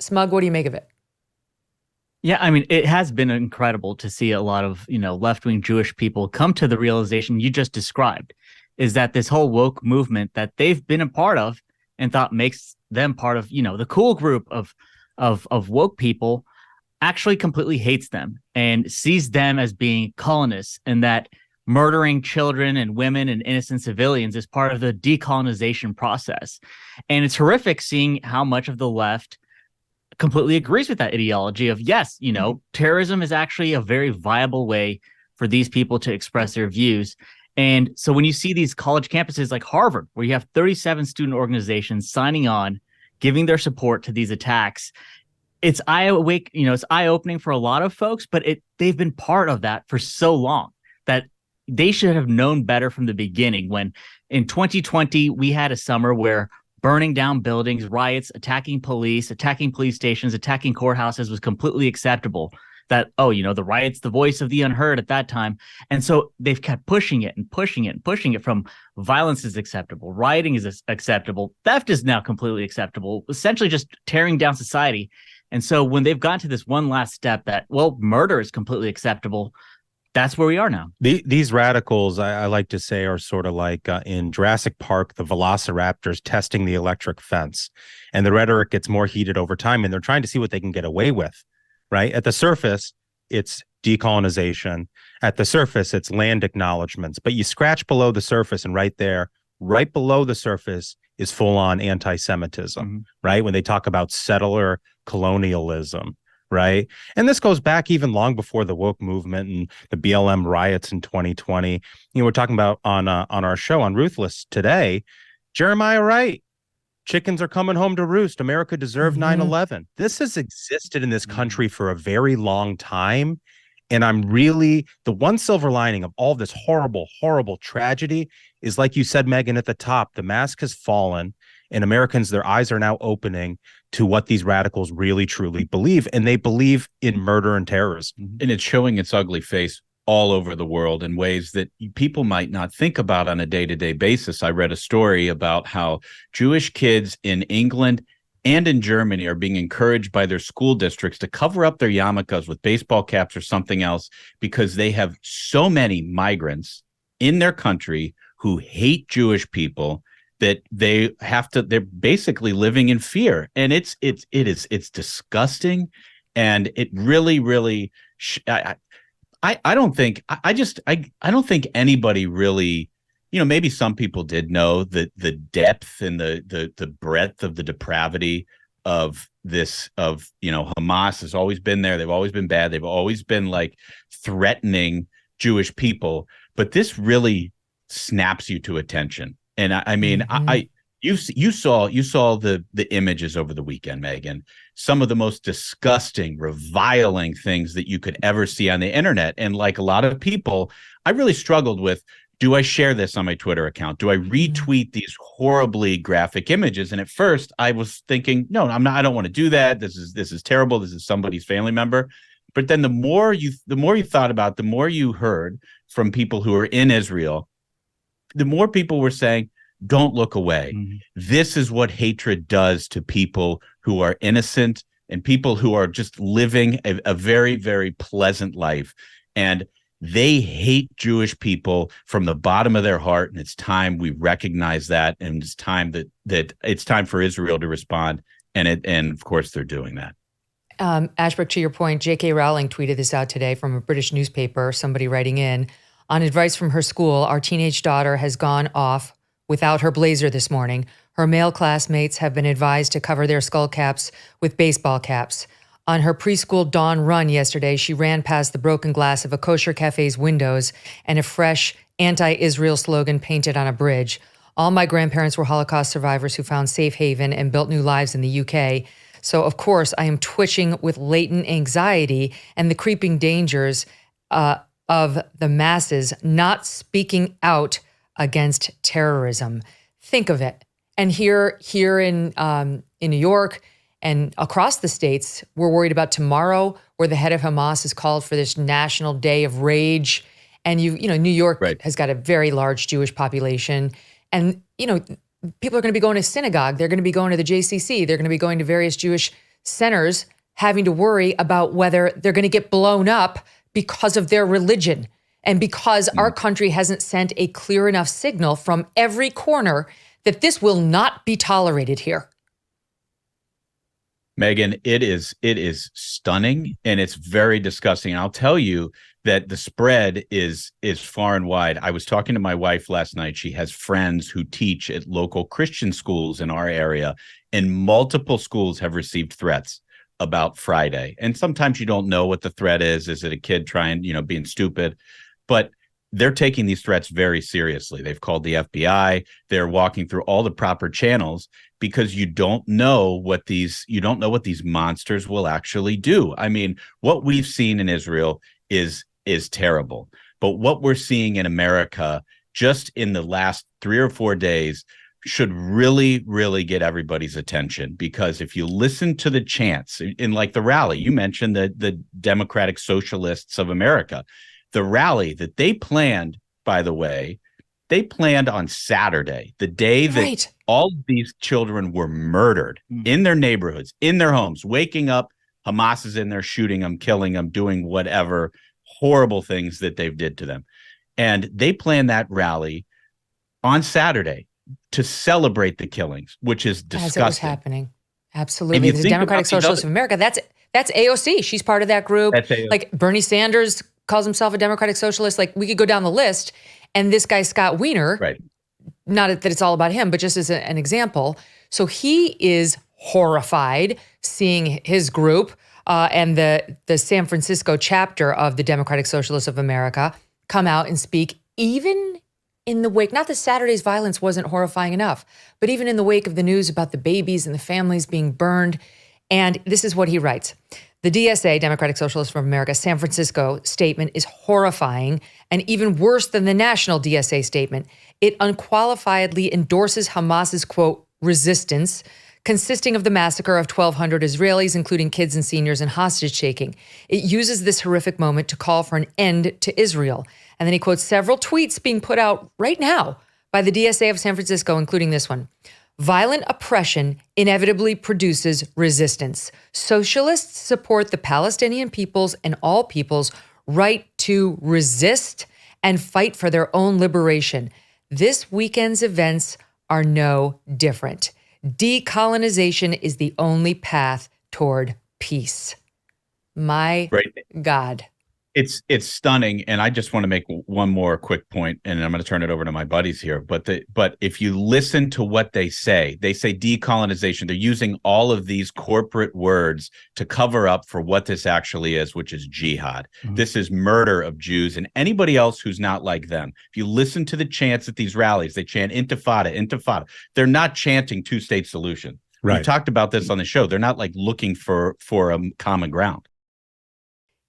Smug, what do you make of it? Yeah, I mean, it has been incredible to see a lot of, left-wing Jewish people come to the realization you just described, is that this whole woke movement that they've been a part of and thought makes them part of, the cool group of woke people actually completely hates them and sees them as being colonists, and that murdering children and women and innocent civilians is part of the decolonization process. And it's horrific seeing how much of the left completely agrees with that ideology of, yes, terrorism is actually a very viable way for these people to express their views. And so when you see these college campuses like Harvard, where you have 37 student organizations signing on, giving their support to these attacks, it's eye-opening for a lot of folks, but they've been part of that for so long that they should have known better from the beginning. When in 2020, we had a summer where burning down buildings, riots, attacking police stations, attacking courthouses was completely acceptable. That, the riot's the voice of the unheard at that time. And so they've kept pushing it and pushing it and pushing it from violence is acceptable, rioting is acceptable, theft is now completely acceptable, essentially just tearing down society. And so when they've gotten to this one last step that, murder is completely acceptable, that's where we are now. These radicals, I like to say, are sort of like in Jurassic Park, the velociraptors testing the electric fence. And the rhetoric gets more heated over time, and they're trying to see what they can get away with, right? At the surface, it's decolonization. At the surface, it's land acknowledgements. But you scratch below the surface, and right below the surface is full-on anti-Semitism, right? When they talk about settler colonialism, right? And this goes back even long before the woke movement and the BLM riots in 2020. We're talking about on our show on Ruthless today, Jeremiah Wright, chickens are coming home to roost. America deserved 9/11. This has existed in this country for a very long time. And the one silver lining of all this horrible, horrible tragedy is, like you said, Megyn, at the top, the mask has fallen and Americans, their eyes are now opening to what these radicals really, truly believe. And they believe in murder and terrorism. And it's showing its ugly face all over the world in ways that people might not think about on a day-to-day basis. I read a story about how Jewish kids in England and in Germany are being encouraged by their school districts to cover up their yarmulkes with baseball caps or something else because they have so many migrants in their country who hate Jewish people that they're basically living in fear. And it's disgusting. And it really, really, I don't think anybody really, maybe some people did know the depth and the breadth of the depravity of this, Hamas has always been there. They've always been bad. They've always been like threatening Jewish people, but this really snaps you to attention. And I mean, you saw the images over the weekend, Megyn, some of the most disgusting, reviling things that you could ever see on the internet. And like a lot of people, I really struggled with, do I share this on my Twitter account? Do I retweet these horribly graphic images? And at first I was thinking, no, I'm not, I don't want to do that. This is terrible. This is somebody's family member. But then the more you thought about, the more you heard from people who are in Israel, the more people were saying, don't look away. This is what hatred does to people who are innocent and people who are just living a very, very pleasant life. And they hate Jewish people from the bottom of their heart. And it's time we recognize that. And it's time that it's time for Israel to respond. And of course, they're doing that. Ashbrook, to your point, J.K. Rowling tweeted this out today from a British newspaper, somebody writing in, on advice from her school, our teenage daughter has gone off without her blazer this morning. Her male classmates have been advised to cover their skull caps with baseball caps. On her preschool dawn run yesterday, she ran past the broken glass of a kosher cafe's windows and a fresh anti-Israel slogan painted on a bridge. All my grandparents were Holocaust survivors who found safe haven and built new lives in the UK. So, of course, I am twitching with latent anxiety and the creeping dangers of the masses not speaking out against terrorism. Think of it. And here in New York and across the states, we're worried about tomorrow, where the head of Hamas has called for this national day of rage. And New York has got a very large Jewish population, and people are going to be going to synagogue. They're going to be going to the JCC. They're going to be going to various Jewish centers having to worry about whether they're going to get blown up because of their religion and because our country hasn't sent a clear enough signal from every corner that this will not be tolerated here. Megyn, it is stunning and it's very disgusting. I'll tell you that the spread is far and wide. I was talking to my wife last night. She has friends who teach at local Christian schools in our area, and multiple schools have received threats about Friday. And sometimes you don't know what the threat is. Is it a kid trying, being stupid? But they're taking these threats very seriously. They've called the FBI. They're walking through all the proper channels because you don't know what these monsters will actually do. I mean, what we've seen in Israel is terrible. But what we're seeing in America just in the last 3 or 4 days should really, really get everybody's attention, because if you listen to the chants in like the rally, you mentioned the Democratic Socialists of America, the rally that they planned, by the way, they planned on Saturday, the day that all of these children were murdered in their neighborhoods, in their homes, waking up, Hamas is in there shooting them, killing them, doing whatever horrible things that they've did to them. And they planned that rally on Saturday to celebrate the killings, which is disgusting. As it was happening. Absolutely. The Democratic Socialists of America, that's AOC. She's part of that group. Like Bernie Sanders calls himself a Democratic Socialist. Like we could go down the list. And this guy, Scott Wiener, not that it's all about him, but just as an example. So he is horrified seeing his group and the San Francisco chapter of the Democratic Socialists of America come out and speak, even in the wake, not that Saturday's violence wasn't horrifying enough, but even in the wake of the news about the babies and the families being burned. And this is what he writes. The DSA, Democratic Socialists of America, San Francisco statement is horrifying and even worse than the national DSA statement. It unqualifiedly endorses Hamas's, quote, resistance, consisting of the massacre of 1,200 Israelis, including kids and seniors, and hostage taking. It uses this horrific moment to call for an end to Israel. And then he quotes several tweets being put out right now by the DSA of San Francisco, including this one. Violent oppression inevitably produces resistance. Socialists support the Palestinian people's and all people's right to resist and fight for their own liberation. This weekend's events are no different. Decolonization is the only path toward peace. My God. It's stunning. And I just want to make one more quick point, and I'm going to turn it over to my buddies here. But if you listen to what they say decolonization. They're using all of these corporate words to cover up for what this actually is, which is jihad. Mm-hmm. This is murder of Jews and anybody else who's not like them. If you listen to the chants at these rallies, they chant intifada, intifada. They're not chanting two-state solution. Right. We've talked about this on the show. They're not like looking for a common ground.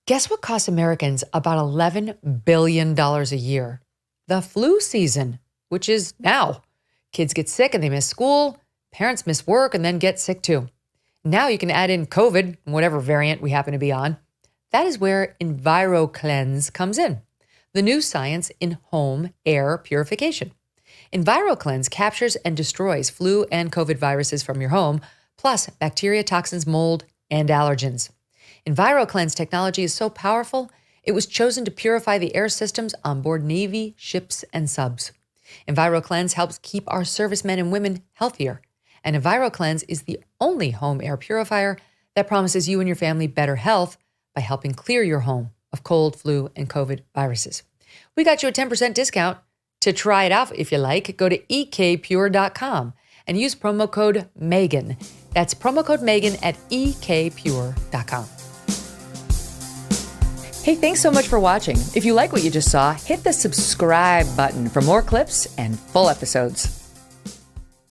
Guess what costs Americans about $11 billion a year? The flu season, which is now. Kids get sick and they miss school. Parents miss work and then get sick too. Now you can add in COVID, whatever variant we happen to be on. That is where EnviroCleanse comes in. The new science in home air purification. EnviroCleanse captures and destroys flu and COVID viruses from your home, plus bacteria, toxins, mold, and allergens. EnviroCleanse technology is so powerful, it was chosen to purify the air systems on board Navy ships and subs. EnviroCleanse helps keep our servicemen and women healthier. And EnviroCleanse is the only home air purifier that promises you and your family better health by helping clear your home of cold, flu, and COVID viruses. We got you a 10% discount. To try it out if you like, go to ekpure.com and use promo code Megyn. That's promo code Megyn at ekpure.com. Hey, thanks so much for watching. If you like what you just saw, hit the subscribe button for more clips and full episodes.